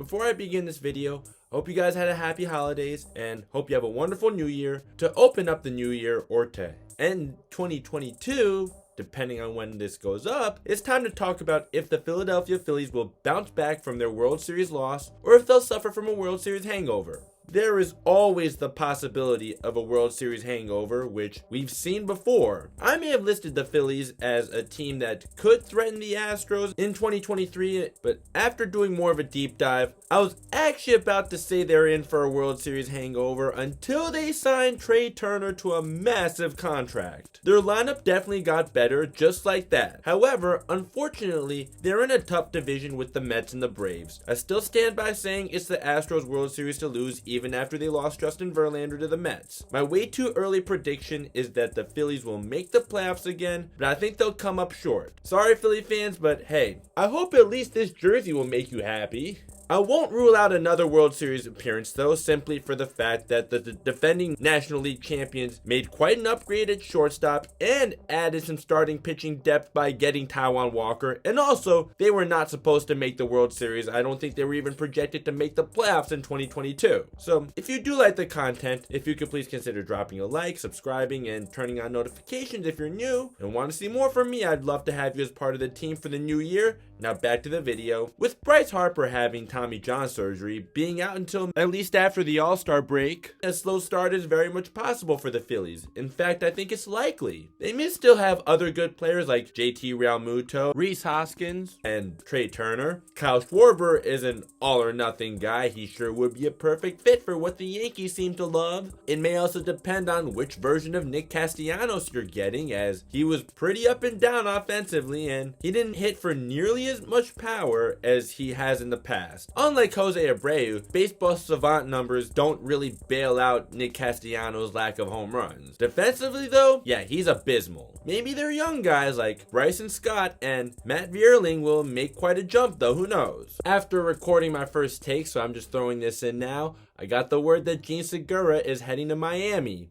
Before I begin this video, hope you guys had a happy holidays and hope you have a wonderful new year to open up the new year or to end 2022. Depending on when this goes up, it's time to talk about if the Philadelphia Phillies will bounce back from their World Series loss or if they'll suffer from a World Series hangover. There is always the possibility of a World Series hangover, which we've seen before. I may have listed the Phillies as a team that could threaten the Astros in 2023, but after doing more of a deep dive, I was actually about to say they're in for a World Series hangover until they signed Trea to a massive contract. Their lineup definitely got better just like that. However, unfortunately, they're in a tough division with the Mets and the Braves. I still stand by saying it's the Astros World Series to lose even after they lost Justin Verlander to the Mets. My way too early prediction is that the Phillies will make the playoffs again, but I think they'll come up short. Sorry Philly fans, but hey, I hope at least this jersey will make you happy. I won't rule out another World Series appearance though, simply for the fact that the defending National League champions made quite an upgrade at shortstop and added some starting pitching depth by getting Taijuan Walker, and also they were not supposed to make the World Series. I don't think they were even projected to make the playoffs in 2022. So if you do like the content, if you could please consider dropping a like, subscribing, and turning on notifications if you're new and want to see more from me, I'd love to have you as part of the team for the new year. Now back to the video. With Bryce Harper having Tommy John surgery, being out until at least after the All-Star break, a slow start is very much possible for the Phillies. In fact, I think it's likely. They may still have other good players like JT Realmuto, Rhys Hoskins, and Trea. Kyle Schwarber is an all-or-nothing guy. He sure would be a perfect fit for what the Yankees seem to love. It may also depend on which version of Nick Castellanos you're getting, as he was pretty up and down offensively and he didn't hit for nearly as much power as he has in the past. Unlike Jose Abreu, baseball savant numbers don't really bail out Nick Castellanos' lack of home runs. Defensively though, yeah, he's abysmal. Maybe their young guys like Bryson, Stott, and Matt Vierling will make quite a jump though, who knows. After recording my first take, so I'm just throwing this in now, I got the word that Jean Segura is heading to Miami.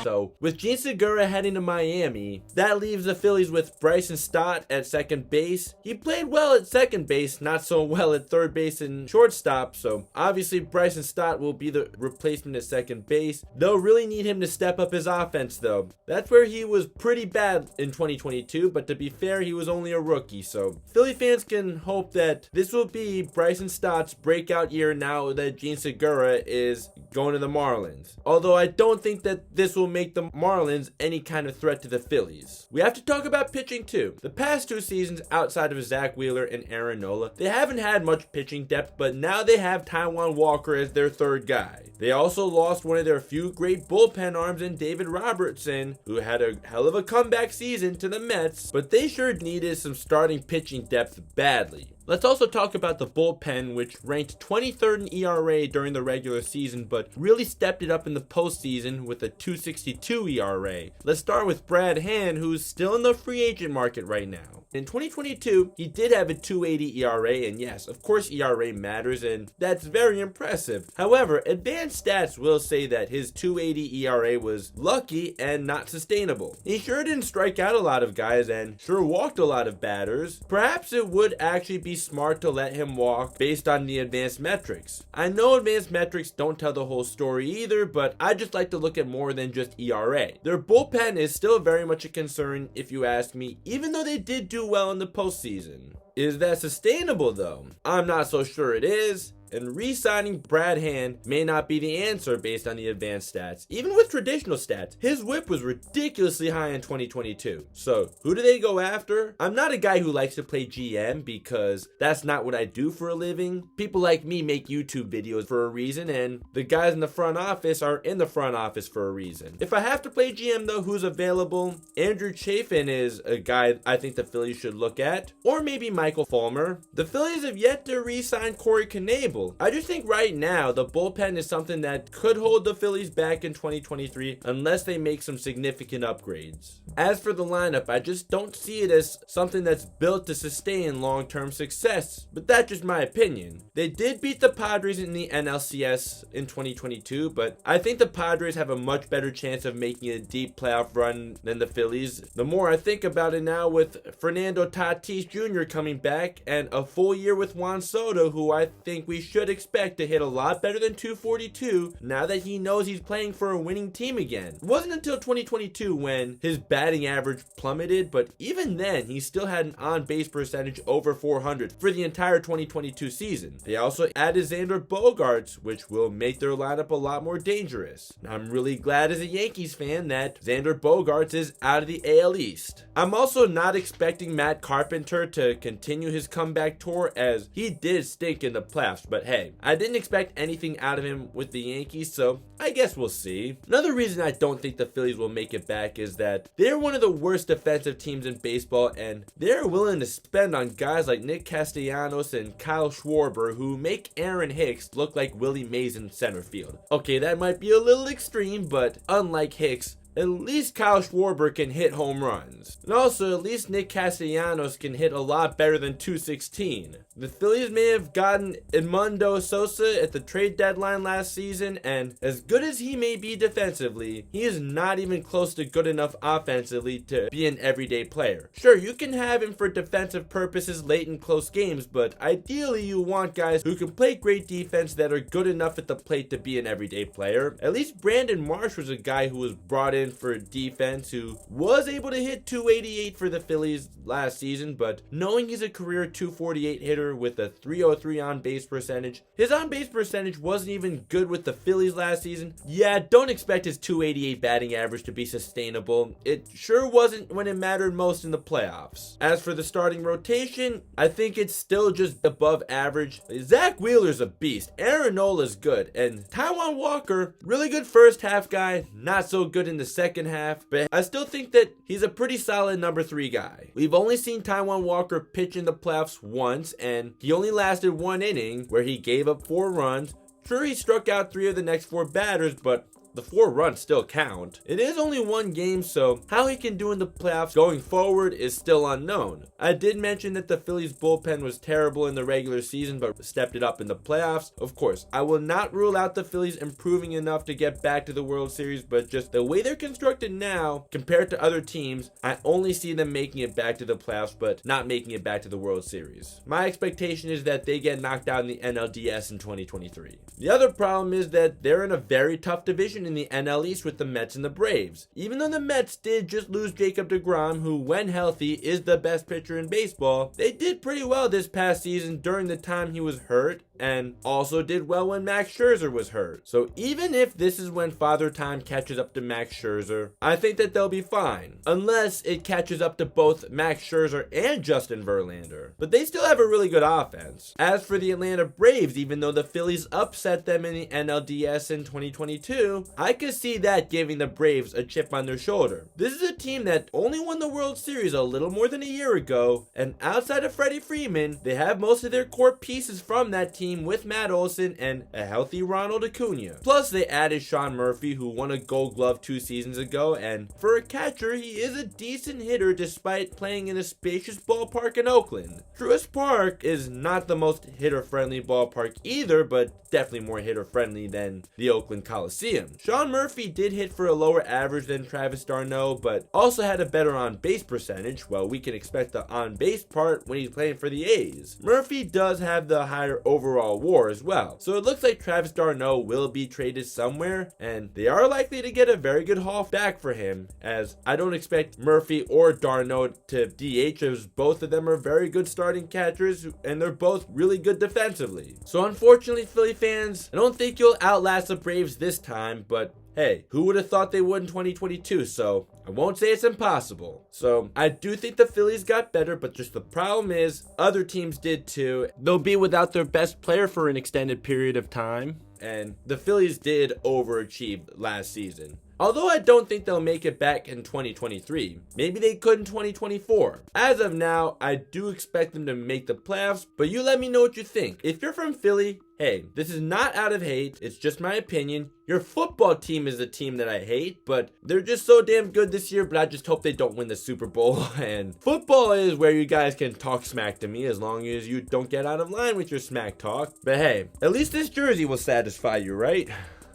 So, with Jean Segura heading to Miami, that leaves the Phillies with Bryce and Stott at second base. He played well at second base, not so well at third base and shortstop, so obviously Bryce and Stott will be the replacement at second base. They'll really need him to step up his offense though. That's where he was pretty bad in 2022, but to be fair, he was only a rookie, so Philly fans can hope that this will be Bryce and Stott's breakout year now that Jean Segura is going to the Marlins. Although I don't think that this will make the Marlins any kind of threat to the Phillies. We have to talk about pitching too. The past two seasons outside of Zack and Aaron Nola, they haven't had much pitching depth, but now they have Taijuan Walker as their third guy. They also lost one of their few great bullpen arms in David Robertson, who had a hell of a comeback season to the Mets, but they sure needed some starting pitching depth badly. Let's also talk about the bullpen, which ranked 23rd in ERA during the regular season, but really stepped it up in the postseason with a 2.62 ERA. Let's start with Brad Hand, who's still in the free agent market right now. In 2022, he did have a 2.80 ERA, and yes, of course ERA matters, and that's very impressive. However, advanced stats will say that his 2.80 ERA was lucky and not sustainable. He sure didn't strike out a lot of guys and sure walked a lot of batters. Perhaps it would actually be smart to let him walk based on the advanced metrics. I know advanced metrics don't tell the whole story either, but I just like to look at more than just ERA. Their bullpen is still very much a concern if you ask me, even though they did do well in the postseason. Is that sustainable though? I'm not so sure it is. And re-signing Brad Hand may not be the answer based on the advanced stats. Even with traditional stats, his whip was ridiculously high in 2022. So, who do they go after? I'm not a guy who likes to play GM because that's not what I do for a living. People like me make YouTube videos for a reason, and the guys in the front office are in the front office for a reason. If I have to play GM though, who's available? Andrew Chafin is a guy I think the Phillies should look at, or maybe Michael Fulmer. The Phillies have yet to re-sign Corey Knebel, sustainable. I just think right now the bullpen is something that could hold the Phillies back in 2023 unless they make some significant upgrades. As for the lineup, I just don't see it as something that's built to sustain long-term success, but that's just my opinion. They did beat the Padres in the NLCS in 2022, but I think the Padres have a much better chance of making a deep playoff run than the Phillies. The more I think about it now, with Fernando Tatis Jr. coming back and a full year with Juan Soto, who I think we should expect to hit a lot better than 242 now that he knows he's playing for a winning team again. It wasn't until 2022 when his batting average plummeted, but even then he still had an on-base percentage over 400 for the entire 2022 season. They also added Xander Bogaerts, which will make their lineup a lot more dangerous. I'm really glad as a Yankees fan that Xander Bogaerts is out of the AL East. I'm also not expecting Matt Carpenter to continue his comeback tour, as he did stink in the playoffs, but hey, I didn't expect anything out of him with the Yankees, so I guess we'll see. Another reason I don't think the Phillies will make it back is that they're one of the worst defensive teams in baseball, and they're willing to spend on guys like Nick Castellanos and Kyle Schwarber, who make Aaron Hicks look like Willie Mays in center field. Okay, that might be a little extreme, but unlike Hicks, at least Kyle Schwarber can hit home runs. And also, at least Nick Castellanos can hit a lot better than 216. The Phillies may have gotten Edmundo Sosa at the trade deadline last season, and as good as he may be defensively, he is not even close to good enough offensively to be an everyday player. Sure, you can have him for defensive purposes late in close games, but ideally you want guys who can play great defense that are good enough at the plate to be an everyday player. At least Brandon Marsh was a guy who was brought in for defense, who was able to hit 288 for the Phillies last season, but knowing he's a career 248 hitter with a 303 on-base percentage, his on-base percentage wasn't even good with the Phillies last season. Yeah, don't expect his 288 batting average to be sustainable. It sure wasn't when it mattered most in the playoffs. As for the starting rotation, I think it's still just above average. Zack Wheeler's a beast, Aaron Nola's good, and Taijuan Walker, really good first half guy, not so good in the second half, but I still think that he's a pretty solid number 3 guy. We've only seen Taijuan Walker pitch in the playoffs once, and he only lasted 1 inning where he gave up 4 runs. Sure, he struck out 3 of the next 4 batters, but the 4 runs still count. It is only 1 game, so how he can do in the playoffs going forward is still unknown. I did mention that the Phillies bullpen was terrible in the regular season, but stepped it up in the playoffs. Of course, I will not rule out the Phillies improving enough to get back to the World Series, but just the way they're constructed now, compared to other teams, I only see them making it back to the playoffs, but not making it back to the World Series. My expectation is that they get knocked out in the NLDS in 2023. The other problem is that they're in a very tough division in the NL East with the Mets and the Braves. Even though the Mets did just lose Jacob deGrom, who when healthy is the best pitcher in baseball, they did pretty well this past season during the time he was hurt, and also did well when Max Scherzer was hurt. So even if this is when Father Time catches up to Max Scherzer, I think that they'll be fine. Unless it catches up to both Max Scherzer and Justin Verlander. But they still have a really good offense. As for the Atlanta Braves, even though the Phillies upset them in the NLDS in 2022, I could see that giving the Braves a chip on their shoulder. This is a team that only won the World Series a little more than a year ago, and outside of Freddie Freeman, they have most of their core pieces from that team with Matt Olson and a healthy Ronald Acuna. Plus, they added Sean Murphy, who won a Gold Glove 2 seasons ago, and for a catcher, he is a decent hitter despite playing in a spacious ballpark in Oakland. Truist Park is not the most hitter-friendly ballpark either, but definitely more hitter-friendly than the Oakland Coliseum. Sean Murphy did hit for a lower average than Travis d'Arnaud, but also had a better on-base percentage. Well, we can expect the on-base part when he's playing for the A's. Murphy does have the higher overall WAR as well, so it looks like Travis d'Arnaud will be traded somewhere, and they are likely to get a very good haul back for him, as I don't expect Murphy or d'Arnaud to DH, as both of them are very good starting catchers, and they're both really good defensively. So unfortunately, Philly fans, I don't think you'll outlast the Braves this time, but hey, who would have thought they would in 2022? So I won't say it's impossible. So I do think the Phillies got better, but just the problem is other teams did too. They'll be without their best player for an extended period of time, and the Phillies did overachieve last season. Although I don't think they'll make it back in 2023. Maybe they could in 2024. As of now, I do expect them to make the playoffs, but you let me know what you think. If you're from Philly, hey, this is not out of hate, it's just my opinion. Your football team is the team that I hate, but they're just so damn good this year, but I just hope they don't win the Super Bowl. And football is where you guys can talk smack to me as long as you don't get out of line with your smack talk. But hey, at least this jersey will satisfy you, right?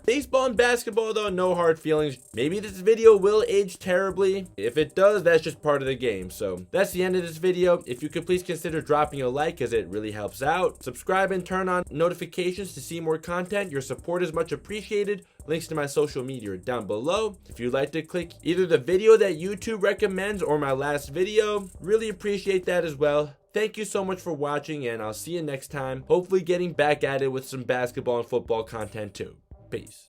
Baseball and basketball though, no hard feelings. Maybe this video will age terribly. If it does, that's just part of the game. So that's the end of this video. If you could please consider dropping a like as it really helps out. Subscribe and turn on notifications to see more content. Your support is much appreciated. Links to my social media are down below. If you'd like to click either the video that YouTube recommends or my last video, really appreciate that as well. Thank you so much for watching and I'll see you next time. Hopefully getting back at it with some basketball and football content too. Peace.